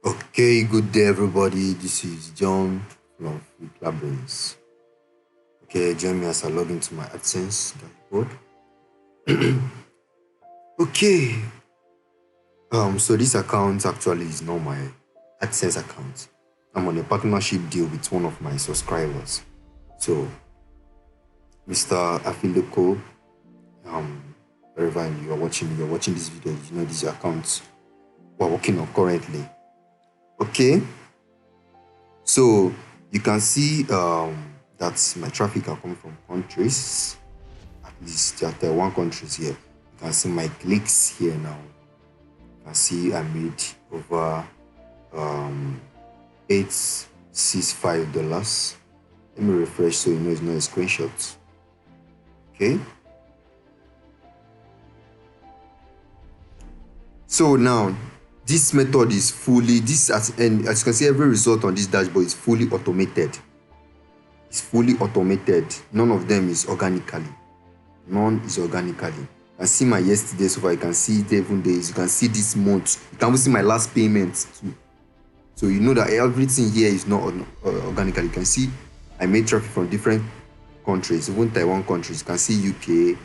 Okay, good day everybody. This is John from Flick. Okay, join me as I log into my AdSense dashboard. Okay. So this account actually is not my AdSense account. I'm on a partnership deal with one of my subscribers. So Mr. Afiloko, wherever you're watching this video, you know these accounts we're working on currently. Okay. So you can see that my traffic are coming from countries. At least there are one countries here. You can see my clicks here now. You can see I made over $865. Let me refresh so you know it's not a screenshot. Okay. So now this method is fully and as you can see, every result on this dashboard is fully automated. It's fully automated. None of them is organically. None is organically. You can see my yesterday so far. You can see 7 days. You can see this month. You can even see my last payment too. So you know that everything here is not organically. You can see I made traffic from different countries, even Taiwan countries. You can see UK. You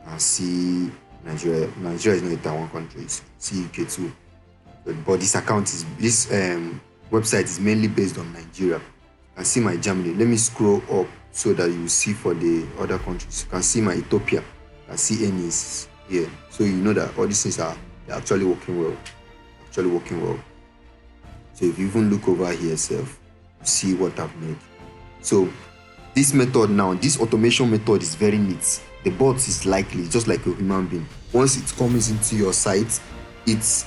can see Nigeria. Nigeria is not a Taiwan country. You see UK too. But this website is mainly based on Nigeria. You can see my Germany. Let me scroll up so that you see for the other countries. You can see my Ethiopia. You can see Enis here. So you know that all these things are actually working well. So if you even look over here yourself, you see what I've made. So this method now, this automation method is very neat. The bot is likely just like a human being. Once it comes into your site, it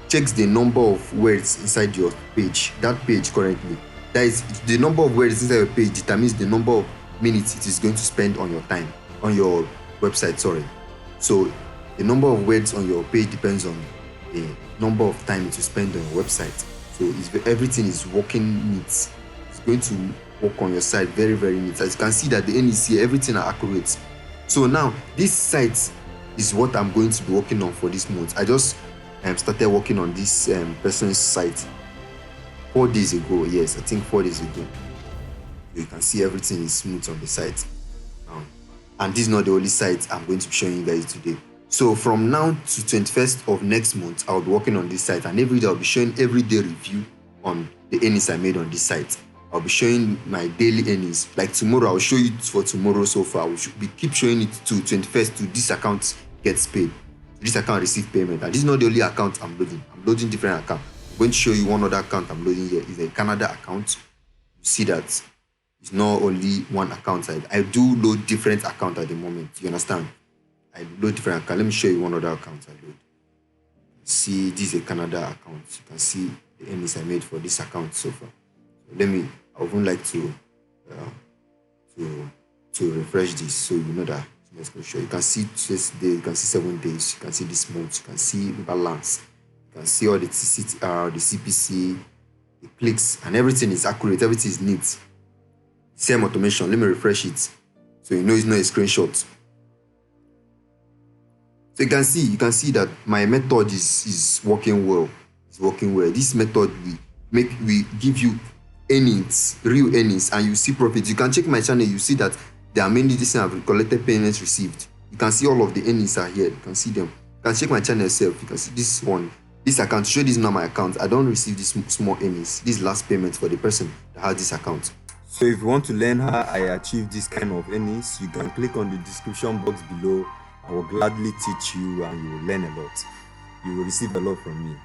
checks the number of words inside your page. That page currently, that is the number of words inside your page determines the number of minutes it is going to spend on your time on your website. So the number of words on your page depends on the number of time it will spend on your website. So everything is working neat. It's going to work on your site very, very neat. As you can see that the NEC, everything are accurate. So now this site is what I'm going to be working on for this month. I just started working on this person's site 4 days ago. Yes, I think 4 days ago. You can see everything is smooth on the site. And this is not the only site I'm going to be showing you guys today. So from now to 21st of next month, I'll be working on this site, and every day I'll be showing everyday review on the earnings I made on this site. I'll be showing my daily earnings. Like tomorrow, I'll show you for tomorrow so far. We should keep showing it to 21st to this account gets paid. This account receive payment. And this is not the only account I'm loading. I'm loading different accounts. I'm going to show you one other account I'm loading here. It's a Canada account. You see that it's not only one account. I do load different accounts at the moment. You understand? I load different accounts. Let me show you one other account I load. See, this is a Canada account. You can see the earnings I made for this account so far. So I would like to refresh this so you know that. Let's go show. You can see this day, you can see 7 days, you can see this month, you can see balance, you can see all the CTR, the CPC, the clicks, and everything is accurate, everything is neat. Same automation. Let me refresh it so you know it's not a screenshot. So you can see that my method is working well. It's working well. This method we give you earnings, real earnings, and you see profits. You can check my channel, you see that there are many this have collected payments received. You can see all of the earnings are here. You can see them. You can check my channel yourself. You can see this one. This account, show this is not my account. I don't receive this small earnings. This last payment for the person that has this account. So if you want to learn how I achieve this kind of earnings, you can click on the description box below. I will gladly teach you and you will learn a lot. You will receive a lot from me.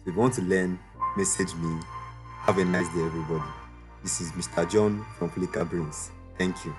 So if you want to learn, message me. Have a nice day, everybody. This is Mr. John from Flick. Thank you.